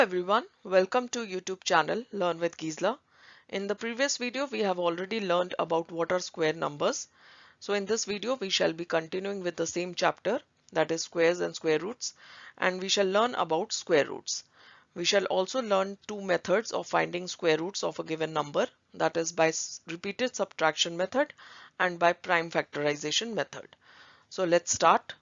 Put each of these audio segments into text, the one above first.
Everyone, welcome to YouTube channel Learn with Gisela. In the previous video we have already learned about what are square numbers. So in this video we shall be continuing with the same chapter, that is squares and square roots, and we shall learn about square roots. We shall also learn two methods of finding square roots of a given number, that is by repeated subtraction method and by prime factorization method. So let's start.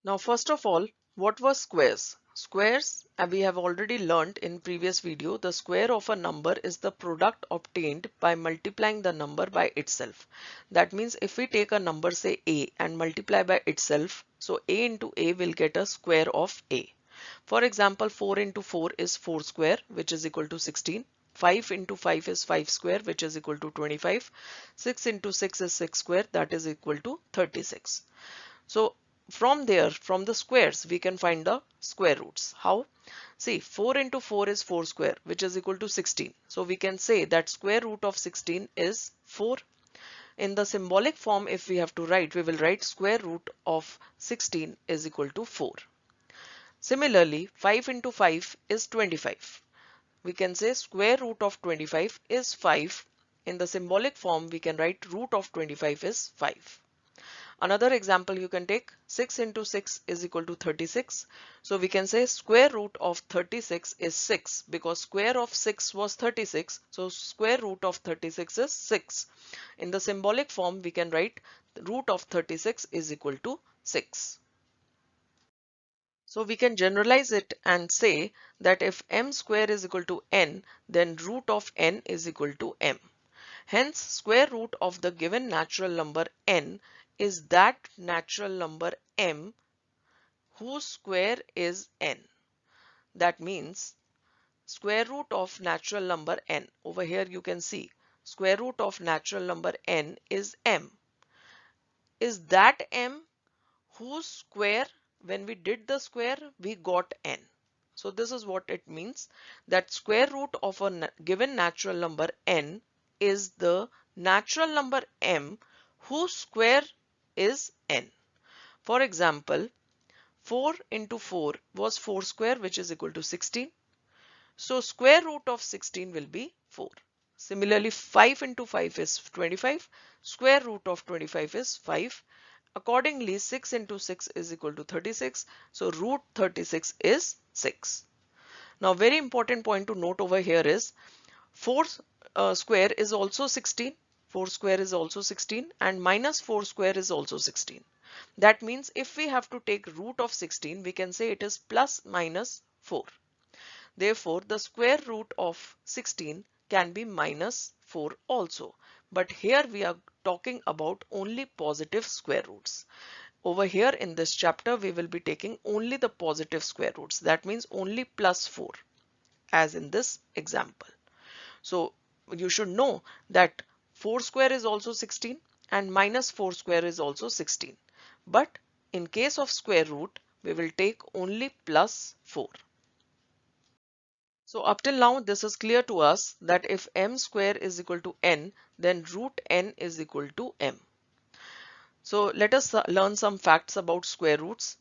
Now first of all, what were squares? Squares, we have already learned in previous video, the square of a number is the product obtained by multiplying the number by itself. That means if we take a number say a and multiply by itself, so a into a will get a square of a. For example, 4 into 4 is 4 square, which is equal to 16. 5 into 5 is 5 square, which is equal to 25. 6 into 6 is 6 square, that is equal to 36. So from there, from the squares, we can find the square roots. How? See, 4 into 4 is 4 square, which is equal to 16. So we can say that square root of 16 is 4. In the symbolic form, if we have to write, we will write square root of 16 is equal to 4. Similarly, 5 into 5 is 25. We can say square root of 25 is 5. In the symbolic form, we can write root of 25 is 5. Another example you can take, 6 into 6 is equal to 36. So we can say square root of 36 is 6 because square of 6 was 36. So square root of 36 is 6. In the symbolic form, we can write root of 36 is equal to 6. So we can generalize it and say that if m square is equal to n, then root of n is equal to m. Hence, square root of the given natural number n is that natural number m whose square is n. That means square root of natural number n. Over here you can see square root of natural number n is m. Is that m whose square, when we did the square, we got n. So this is what it means, that square root of a given natural number n is the natural number m whose square is n. For example, 4 into 4 was 4 square, which is equal to 16. So square root of 16 will be 4. Similarly, 5 into 5 is 25. Square root of 25 is 5. Accordingly, 6 into 6 is equal to 36. So root 36 is 6. Now, very important point to note over here is 4 square is also 16. 4 square is also 16 and minus 4 square is also 16. That means if we have to take root of 16, we can say it is plus minus 4. Therefore, the square root of 16 can be minus 4 also. But here we are talking about only positive square roots. Over here in this chapter, we will be taking only the positive square roots. That means only plus 4, as in this example. So you should know that 4 square is also 16 and minus 4 square is also 16. But in case of square root, we will take only plus 4. So up till now, this is clear to us that if m square is equal to n, then root n is equal to m. So let us learn some facts about square roots.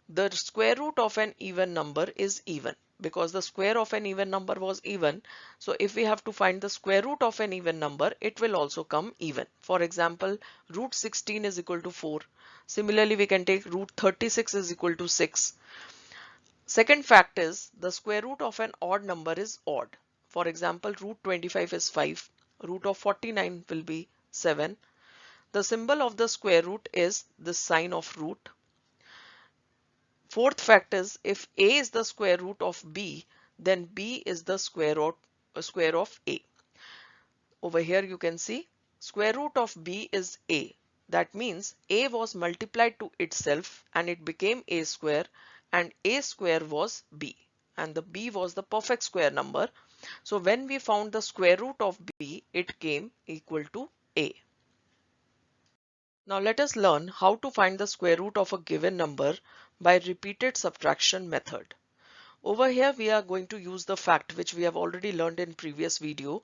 The square root of an even number is even because the square of an even number was even. So if we have to find the square root of an even number, it will also come even. For example, root 16 is equal to 4. Similarly, we can take root 36 is equal to 6. Second fact is the square root of an odd number is odd. For example, root 25 is 5. Root of 49 will be 7. The symbol of the square root is the sign of root. Fourth fact is if a is the square root of b, then b is the square of a. Over here you can see square root of b is a. That means a was multiplied to itself and it became a square, and a square was b, and the b was the perfect square number. So when we found the square root of b, it came equal to a. Now let us learn how to find the square root of a given number by repeated subtraction method. Over here we are going to use the fact which we have already learned in previous video.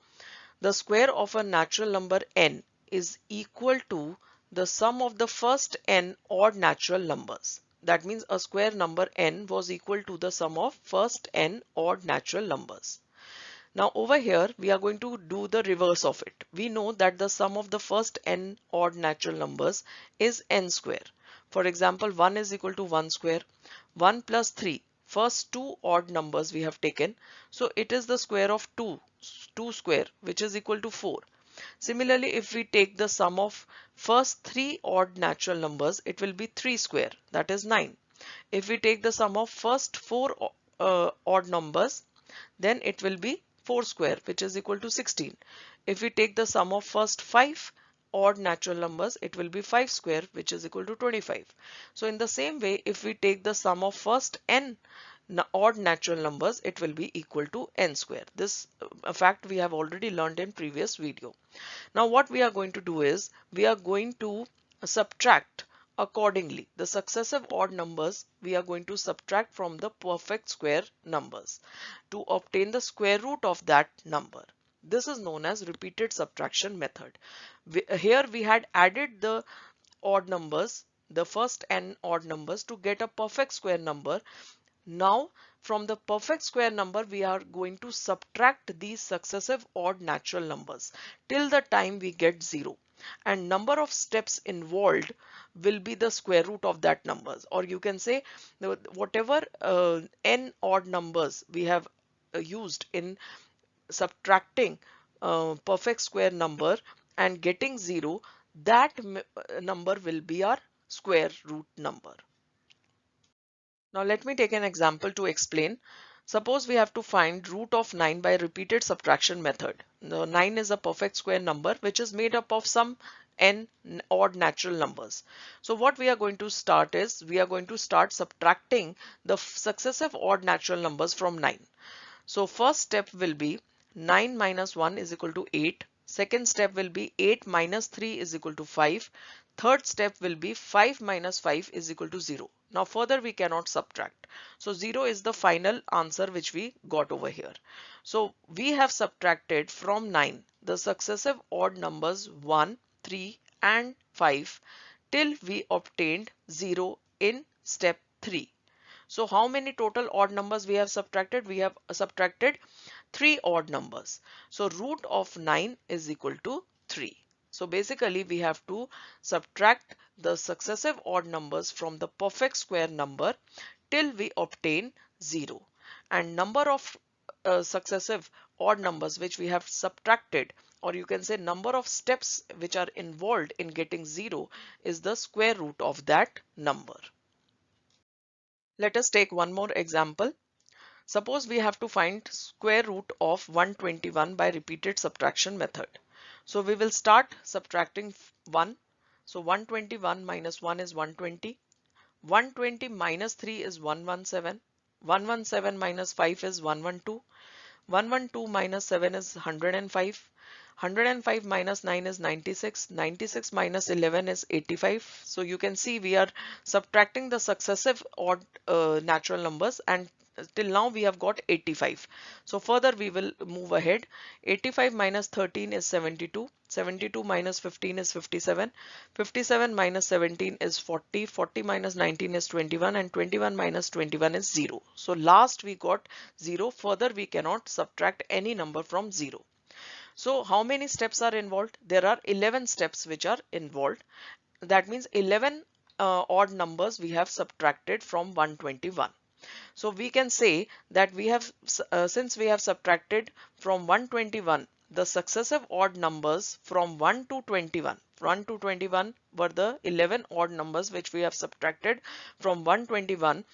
The square of a natural number n is equal to the sum of the first n odd natural numbers. That means a square number n was equal to the sum of first n odd natural numbers. Now over here we are going to do the reverse of it. We know that the sum of the first n odd natural numbers is n square. For example, 1 is equal to 1 square. 1 plus 3, first two odd numbers we have taken. So it is the square of 2 square, which is equal to 4. Similarly, if we take the sum of first three odd natural numbers, it will be 3 square, that is 9. If we take the sum of first four odd numbers, then it will be 4 square, which is equal to 16. If we take the sum of first 5 odd natural numbers, it will be 5 square, which is equal to 25. So in the same way, if we take the sum of first n odd natural numbers, it will be equal to n square. This fact we have already learned in previous video. Now what we are going to do is we are going to subtract accordingly. The successive odd numbers we are going to subtract from the perfect square numbers to obtain the square root of that number. This is known as repeated subtraction method. Here we had added the odd numbers, the first n odd numbers, to get a perfect square number. Now from the perfect square number we are going to subtract these successive odd natural numbers till the time we get 0, and number of steps involved will be the square root of that numbers, or you can say whatever n odd numbers we have used in subtracting perfect square number and getting 0, that number will be our square root number. Now let me take an example to explain. Suppose we have to find root of 9 by repeated subtraction method. The 9 is a perfect square number which is made up of some n odd natural numbers. So what we are going to start is we are going to start subtracting the successive odd natural numbers from 9. So first step will be 9 minus 1 is equal to 8. Second step will be 8 minus 3 is equal to 5. Third step will be 5 minus 5 is equal to 0. Now further we cannot subtract. So 0 is the final answer which we got over here. So we have subtracted from 9 the successive odd numbers 1, 3 and 5 till we obtained 0 in step 3. So how many total odd numbers we have subtracted? We have subtracted 3 odd numbers. So root of 9 is equal to 3. So basically we have to subtract the successive odd numbers from the perfect square number till we obtain 0. And number of successive odd numbers which we have subtracted, or you can say number of steps which are involved in getting 0, is the square root of that number. Let us take one more example. Suppose we have to find square root of 121 by repeated subtraction method. So we will start subtracting 1. So 121 minus 1 is 120. 120 minus 3 is 117. 117 minus 5 is 112. 112 minus 7 is 105. 105 minus 9 is 96. 96 minus 11 is 85. So you can see we are subtracting the successive odd natural numbers, and till now we have got 85. So further we will move ahead. 85 minus 13 is 72. 72 minus 15 is 57. 57 minus 17 is 40. 40 minus 19 is 21, and 21 minus 21 is 0. So last we got 0. Further we cannot subtract any number from 0. So how many steps are involved? There are 11 steps which are involved. That means 11 odd numbers we have subtracted from 121. So we can say that we have since we have subtracted from 121 the successive odd numbers from 1 to 21. 1 to 21 were the 11 odd numbers which we have subtracted from 121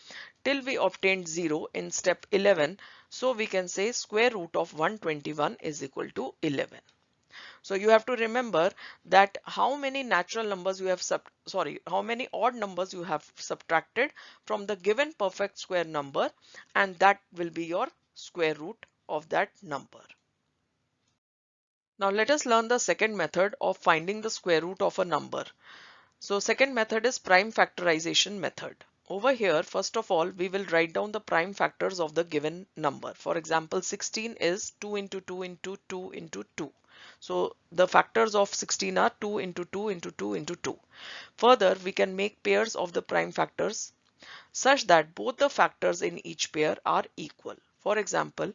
till we obtained 0 in step 11. So we can say square root of 121 is equal to 11. So you have to remember that how many natural numbers you have how many odd numbers you have subtracted from the given perfect square number, and that will be your square root of that number. Now let us learn the second method of finding the square root of a number. So second method is prime factorization method. Over here, first of all, we will write down the prime factors of the given number. For example, 16 is 2 into 2 into 2 into 2. So the factors of 16 are 2 into 2 into 2 into 2. Further, we can make pairs of the prime factors. such that both the factors in each pair are equal. For example,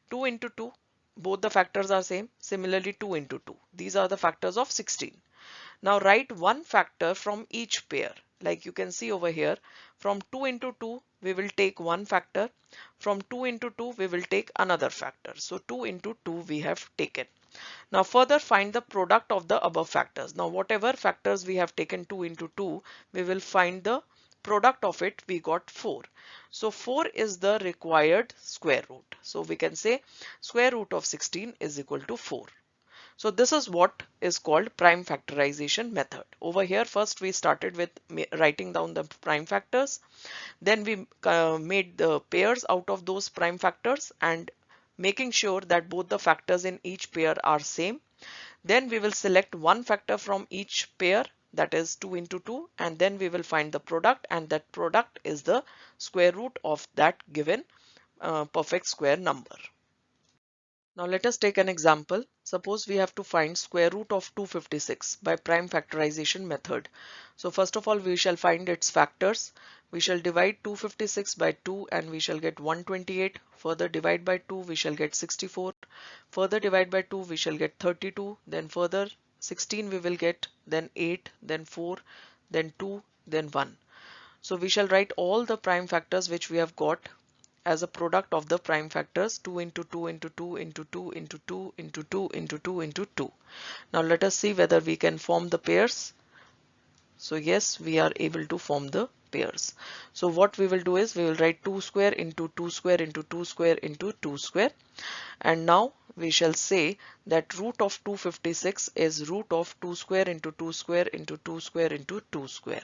2 into 2, both the factors are same. Similarly, 2 into 2. These are the factors of 16. Now write one factor from each pair. Like you can see over here, from 2 into 2, we will take one factor. From 2 into 2, we will take another factor. So 2 into 2 we have taken. Now further find the product of the above factors. Now whatever factors we have taken 2 into 2, we will find the product of it. We got 4. So 4 is the required square root. So we can say square root of 16 is equal to 4. So this is what is called prime factorization method. Over here, first we started with writing down the prime factors. Then we made the pairs out of those prime factors and making sure that both the factors in each pair are same. Then we will select one factor from each pair, that is 2 into 2, and then we will find the product, and that product is the square root of that given perfect square number. Now let us take an example. Suppose we have to find square root of 256 by prime factorization method. So first of all, we shall find its factors. We shall divide 256 by 2 and we shall get 128. Further divide by 2, we shall get 64. Further divide by 2, we shall get 32. Then further 16 we will get, then 8, then 4, then 2, then 1. So we shall write all the prime factors which we have got as a product of the prime factors 2 into 2 into 2 into 2 into 2 into 2 into 2 into 2. Now let us see whether we can form the pairs. So yes, we are able to form the pairs. So what we will do is we will write 2 square into 2 square into 2 square into 2 square. And now we shall say that root of 256 is root of 2 square into 2 square into 2 square into 2 square.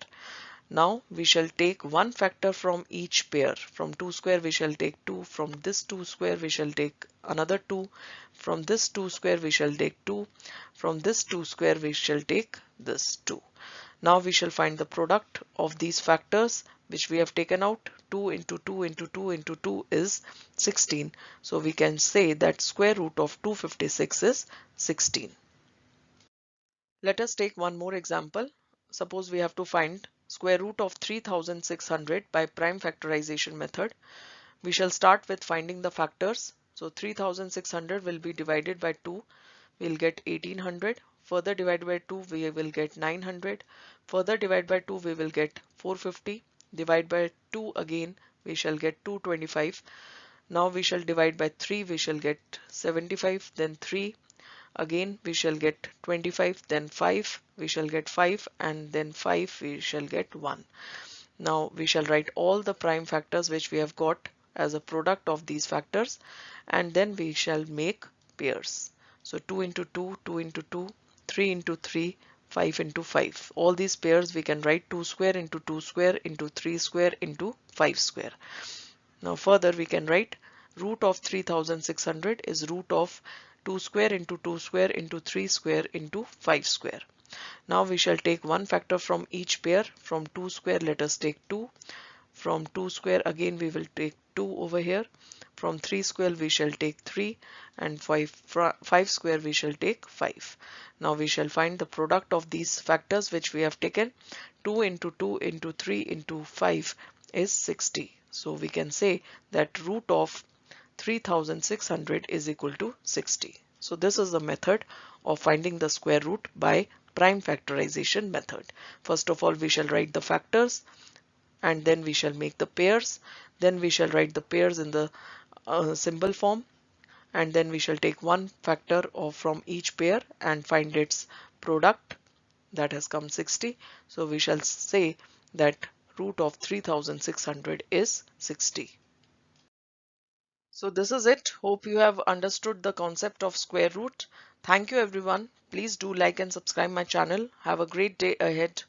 Now we shall take one factor from each pair. From 2 square we shall take 2. From this 2 square we shall take another 2. From this 2 square we shall take 2. From this 2 square we shall take this 2. Now we shall find the product of these factors which we have taken out. 2 into 2 into 2 into 2 is 16. So we can say that square root of 256 is 16. Let us take one more example. Suppose we have to find square root of 3600 by prime factorization method. We shall start with finding the factors. So 3600 will be divided by 2. We'll get 1800. Further divided by 2 we will get 900. Further divided by 2 we will get 450. Divide by 2 again we shall get 225. Now we shall divide by 3, we shall get 75, then 3. Again we shall get 25, then 5, we shall get 5, and then 5 we shall get 1. Now we shall write all the prime factors which we have got as a product of these factors, and then we shall make pairs. So 2 into 2, 2 into 2, 3 into 3, 5 into 5. All these pairs we can write 2 square into 2 square into 3 square into 5 square. Now further we can write root of 3600 is root of 2 square into 2 square into 3 square into 5 square. Now we shall take one factor from each pair. From 2 square let us take 2. From 2 square again we will take 2 over here. From 3 square we shall take 3, and 5 square we shall take 5. Now we shall find the product of these factors which we have taken. 2 into 2 into 3 into 5 is 60. So we can say that root of 3600 is equal to 60. So this is the method of finding the square root by prime factorization method. First of all we shall write the factors, and then we shall make the pairs. Then we shall write the pairs in the symbol form, and then we shall take one factor from each pair and find its product, that has come 60. So we shall say that root of 3600 is 60. So this is it. Hope you have understood the concept of square root. Thank you everyone. Please do like and subscribe my channel. Have a great day ahead.